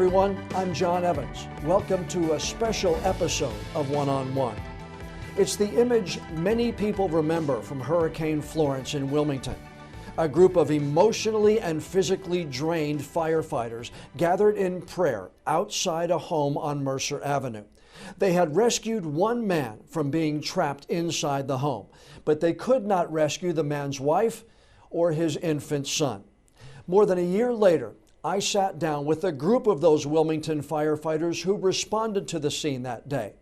everyone, I'm John Evans. Welcome to a special episode of One-on-One. It's the image many people remember from Hurricane Florence in Wilmington. A group of emotionally and physically drained firefighters gathered in prayer outside a home on Mercer Avenue. They had rescued one man from being trapped inside the home, but they could not rescue the man's wife or his infant son. More than a year later, I sat down with a group of those Wilmington firefighters who responded to the scene that day.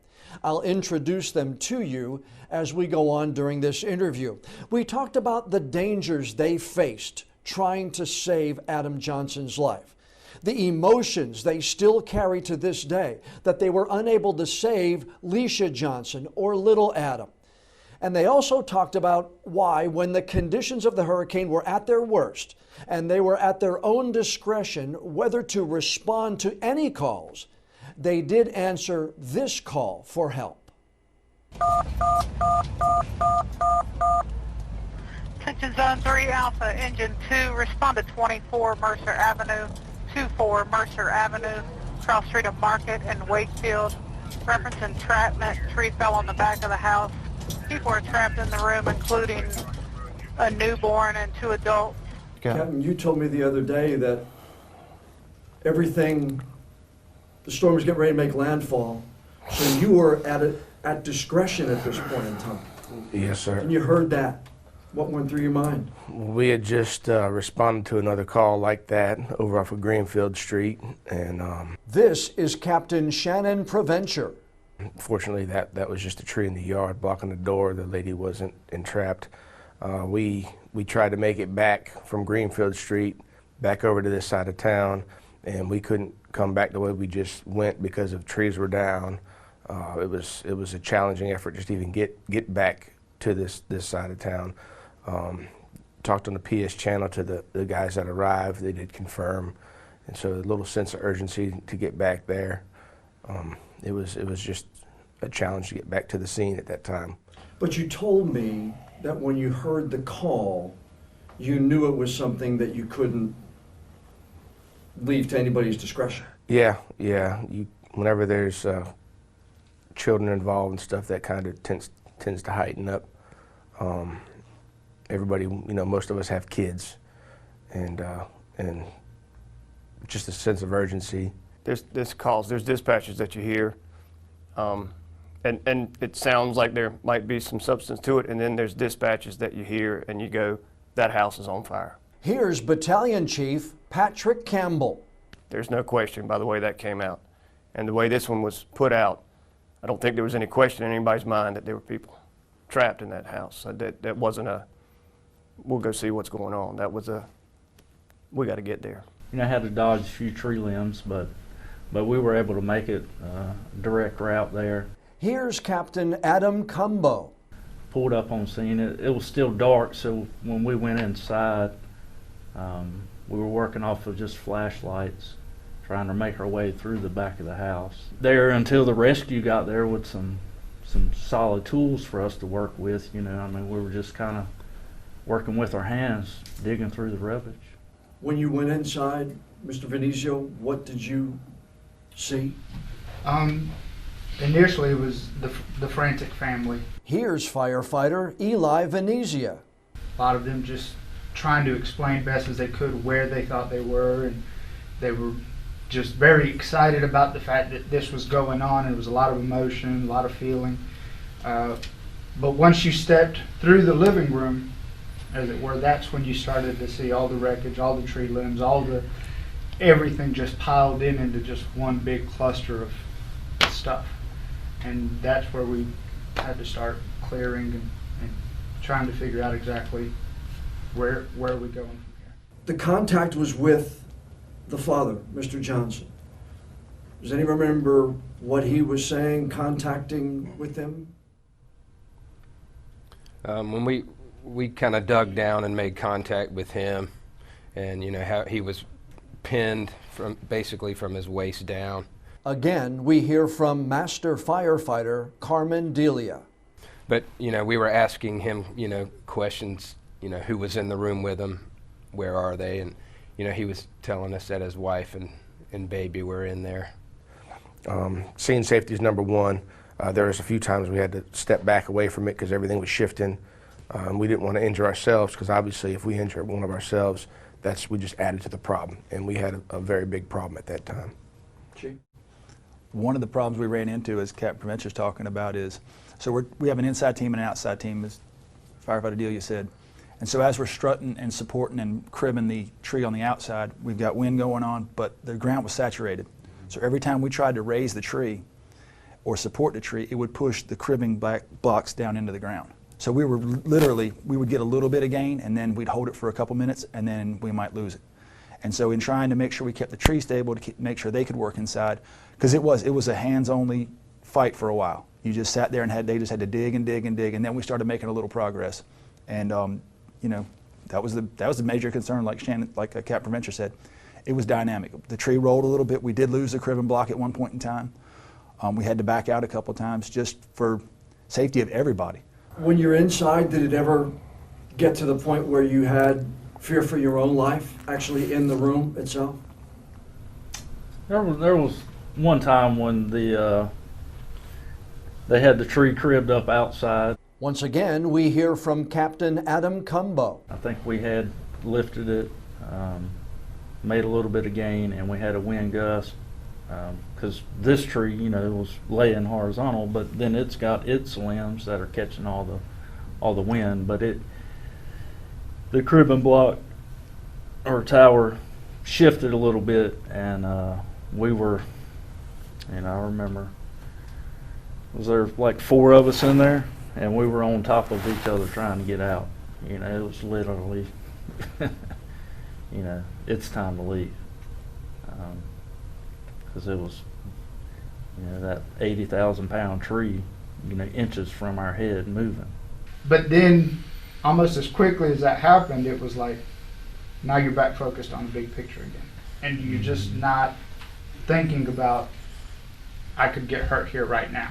I'll introduce them to you as we go on during this interview. We talked about the dangers they faced trying to save Adam Johnson's life, the emotions they still carry to this day that they were unable to save Leisha Johnson or little Adam. And they also talked about why, when the conditions of the hurricane were at their worst and they were at their own discretion whether to respond to any calls, they did answer this call for help. Attention Zone 3 Alpha, Engine 2, respond to 24 Mercer Avenue, 24 Mercer Avenue, cross street of Market and Wakefield. Reference entrapment, tree fell on the back of the house. People are trapped in the room, including a newborn and 2 adults. Captain, you told me the other day that the storm was getting ready to make landfall, so you were at discretion at this point in time. Yes, sir. And you heard that. What went through your mind? We had just responded to another call like that over off of Greenfield Street, and This is Captain Shannon Preventure. fortunately that was just a tree in the yard blocking the door. The lady wasn't entrapped. We tried to make it back from Greenfield Street back over to this side of town, and we couldn't come back the way we just went because of trees were down. It was a challenging effort just to even get back to this side of town. Talked on the PS channel to the guys that arrived. They did confirm, and so a little sense of urgency to get back there. It was just a challenge to get back to the scene at that time. But you told me that when you heard the call, you knew it was something that you couldn't leave to anybody's discretion. Yeah. Whenever there's children involved and stuff, that kind of tends to heighten up. Everybody, most of us have kids, and just a sense of urgency. There's calls, there's dispatches that you hear, and it sounds like there might be some substance to it, and then there's dispatches that you hear and you go, that house is on fire. Here's Battalion Chief Patrick Campbell. There's no question by the way that came out. And the way this one was put out, I don't think there was any question in anybody's mind that there were people trapped in that house. That wasn't we'll go see what's going on. That was we got to get there. I had to dodge a few tree limbs, but we were able to make it direct route there. Here's Captain Adam Cumbo. Pulled up on scene. It was still dark, so when we went inside, we were working off of just flashlights, trying to make our way through the back of the house. There until the rescue got there with some solid tools for us to work with. We were just kind of working with our hands, digging through the rubbish. When you went inside, Mr. Venezio, what did you see? Initially, it was the frantic family. Here's firefighter Eli Venezia. A lot of them just trying to explain best as they could where they thought they were, and they were just very excited about the fact that this was going on. It was a lot of emotion, a lot of feeling. But once you stepped through the living room, as it were, that's when you started to see all the wreckage, all the tree limbs, everything just piled into just one big cluster of stuff. And that's where we had to start clearing and trying to figure out exactly where are we going from here. The contact was with the father, Mr. Johnson. Does anyone remember what he was saying, contacting with him? When we kind of dug down and made contact with him, and how he was pinned basically from his waist down. Again, we hear from Master Firefighter Carmen Delia. But, we were asking him, questions, who was in the room with him, where are they? And, he was telling us that his wife and and baby were in there. Scene safety is number one. There was a few times we had to step back away from it because everything was shifting. We didn't want to injure ourselves because obviously if we injure one of ourselves, we just added to the problem, and we had a very big problem at that time. Chief? One of the problems we ran into, as Captain Prevention's talking about, is we have an inside team and an outside team, as Firefighter Delia said. And so as we're strutting and supporting and cribbing the tree on the outside, we've got wind going on, but the ground was saturated. So every time we tried to raise the tree or support the tree, it would push the cribbing blocks down into the ground. So we would get a little bit of gain, and then we'd hold it for a couple minutes, and then we might lose it. And so in trying to make sure we kept the tree stable, to make sure they could work inside, because it was a hands-only fight for a while. You just sat there and they just had to dig and dig and dig, and then we started making a little progress. And you know, that was the major concern, like Captain Prevention said. It was dynamic. The tree rolled a little bit. We did lose the cribbing block at one point in time. We had to back out a couple times just for safety of everybody. When you're inside, did it ever get to the point where you had fear for your own life, actually in the room itself? There was one time when they had the tree cribbed up outside. Once again, we hear from Captain Adam Cumbo. I think we had lifted it, made a little bit of gain, and we had a wind gust. Because this tree, you know, was laying horizontal, but then it's got its limbs that are catching all the wind. But the cribbing block or tower shifted a little bit, and we were, and I remember, was there like 4 of us in there, and we were on top of each other trying to get out. You know, it was literally, you know, it's time to leave. Because it was, you know, that 80,000-pound tree, you know, inches from our head moving. But then, almost as quickly as that happened, it was like, now you're back focused on the big picture again. And you're just not thinking about, I could get hurt here right now.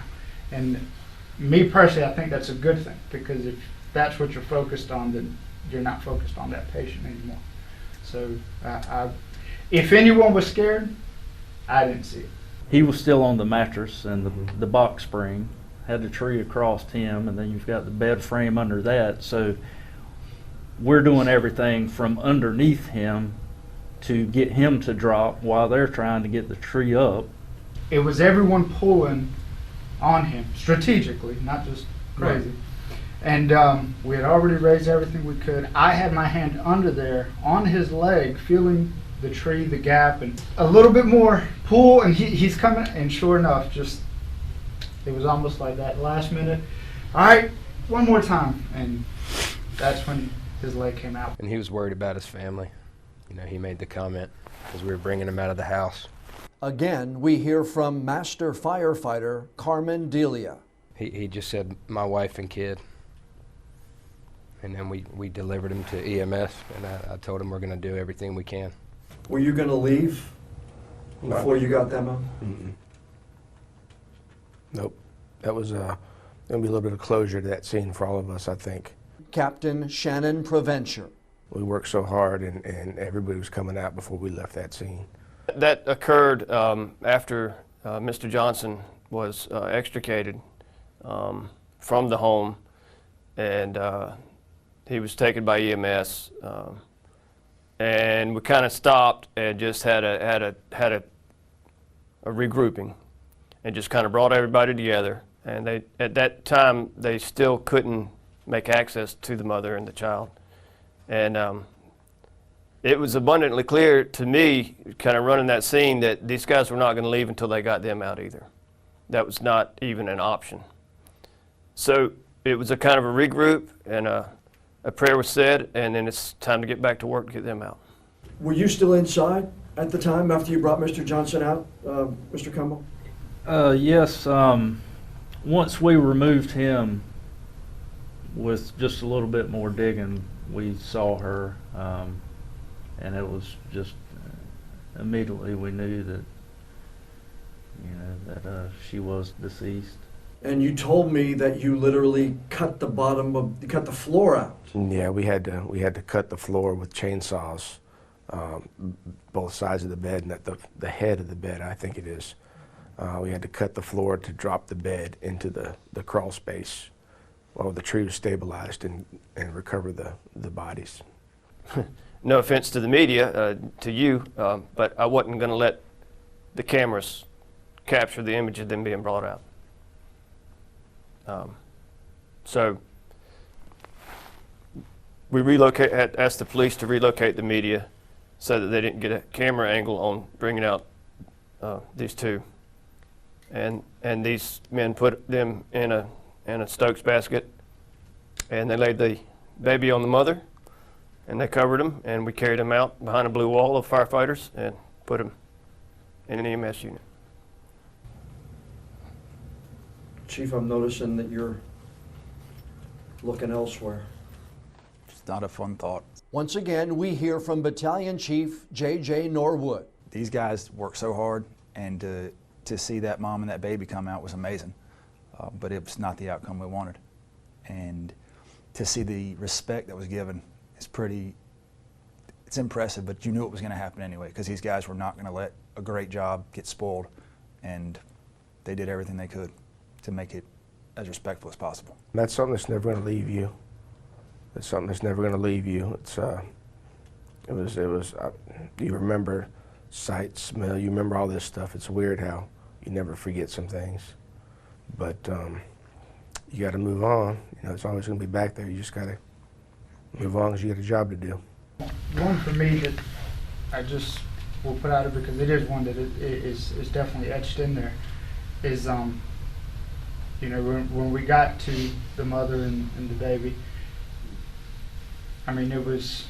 And me personally, I think that's a good thing, because if that's what you're focused on, then you're not focused on that patient anymore. So if anyone was scared, I didn't see it. He was still on the mattress and the box spring, had the tree across him, and then you've got the bed frame under that. So we're doing everything from underneath him to get him to drop while they're trying to get the tree up. It was everyone pulling on him strategically, not just crazy. And we had already raised everything we could. I had my hand under there on his leg, feeling the tree, the gap, and a little bit more pull, and he's coming, and sure enough, just, it was almost like that last minute, all right, one more time, and that's when his leg came out. And he was worried about his family. You know, he made the comment because we were bringing him out of the house. Again, we hear from Master Firefighter Carmen Delia. He just said, my wife and kid. And then we delivered him to EMS, and I told him we're going to do everything we can. Were you going to leave before you got them up? Mm-mm. Nope. That was going to be a little bit of closure to that scene for all of us, I think. Captain Shannon Prevention. We worked so hard, and everybody was coming out before we left that scene. That occurred after Mr. Johnson was extricated from the home, and he was taken by EMS. And we kind of stopped and just had a regrouping, and just kind of brought everybody together. And at that time they still couldn't make access to the mother and the child, and it was abundantly clear to me, kind of running that scene, that these guys were not going to leave until they got them out either. That was not even an option. So it was a kind of a regroup, and a prayer was said, and then it's time to get back to work to get them out. Were you still inside at the time after you brought Mr. Johnson out, Mr. Cumbo? Yes. Once we removed him, with just a little bit more digging, we saw her, and it was just immediately we knew that, you know, that she was deceased. And you told me that you literally cut the floor out. Yeah, we had to cut the floor with chainsaws both sides of the bed and at the head of the bed, I think it is. We had to cut the floor to drop the bed into the crawl space while the tree was stabilized and recover the bodies. No offense to the media, to you, but I wasn't going to let the cameras capture the image of them being brought out. So we asked the police to relocate the media so that they didn't get a camera angle on bringing out these two. And these men put them in a Stokes basket, and they laid the baby on the mother, and they covered him, and we carried him out behind a blue wall of firefighters and put him in an EMS unit. Chief, I'm noticing that you're looking elsewhere. It's not a fun thought. Once again, we hear from Battalion Chief J.J. Norwood. These guys work so hard, and to see that mom and that baby come out was amazing, but it was not the outcome we wanted. And to see the respect that was given is it's impressive, but you knew it was going to happen anyway, because these guys were not going to let a great job get spoiled, and they did everything they could to make it as respectful as possible. That's something that's never going to leave you. It's something that's never going to leave you. You remember sight, smell, you remember all this stuff. It's weird how you never forget some things, but you got to move on. You know, it's always going to be back there. You just got to move on because you got a job to do. One for me that I just will put out because it is one that is definitely etched in there is, you know, when we got to the mother and the baby, I mean, it was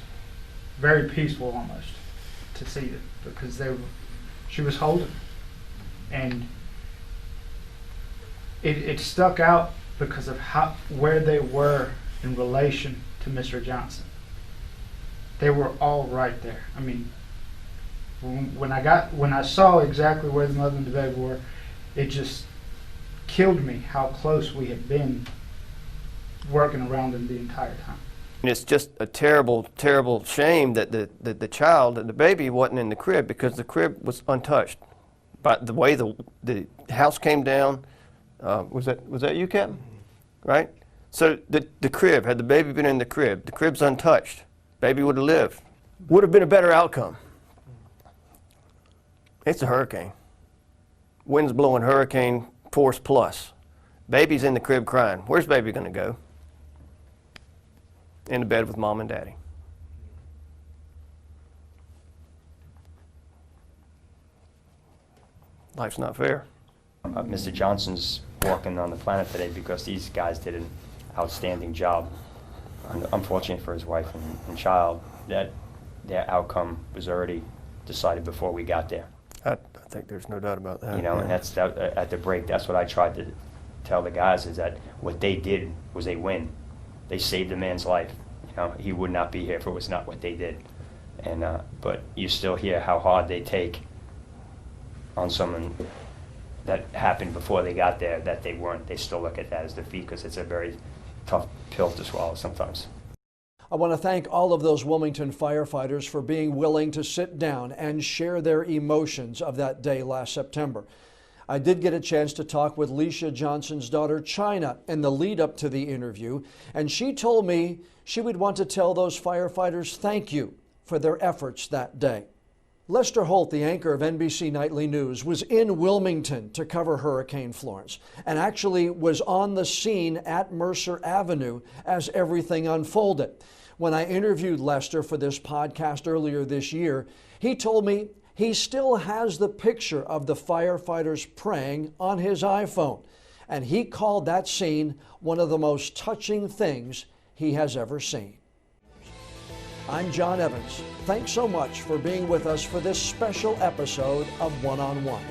very peaceful almost to see it because she was holding, and it stuck out because of where they were in relation to Mr. Johnson. They were all right there. I mean, when I saw exactly where the mother and the baby were, it just killed me how close we had been working around them the entire time. And it's just a terrible, terrible shame that the child, the baby, wasn't in the crib because the crib was untouched. But the way the house came down, was that you, Captain? Right? So the crib, had the baby been in the crib's untouched. Baby would have lived. Would have been a better outcome. It's a hurricane. Wind's blowing hurricane force plus. Baby's in the crib crying. Where's baby going to go? In the bed with mom and daddy. Life's not fair. Mr. Johnson's walking on the planet today because these guys did an outstanding job. Unfortunately for his wife and child, that their outcome was already decided before we got there. I think there's no doubt about that. You know, and that's at the break. That's what I tried to tell the guys, is that what they did was a win. They saved a man's life. You know, he would not be here if it was not what they did. And but you still hear how hard they take on someone that happened before they got there that they weren't. They still look at that as defeat because it's a very tough pill to swallow sometimes. I want to thank all of those Wilmington firefighters for being willing to sit down and share their emotions of that day last September. I did get a chance to talk with Leisha Johnson's daughter, China, in the lead up to the interview, and she told me she would want to tell those firefighters thank you for their efforts that day. Lester Holt, the anchor of NBC Nightly News, was in Wilmington to cover Hurricane Florence and actually was on the scene at Mercer Avenue as everything unfolded. When I interviewed Lester for this podcast earlier this year, he told me he still has the picture of the firefighters praying on his iPhone, and he called that scene one of the most touching things he has ever seen. I'm John Evans. Thanks so much for being with us for this special episode of One on One.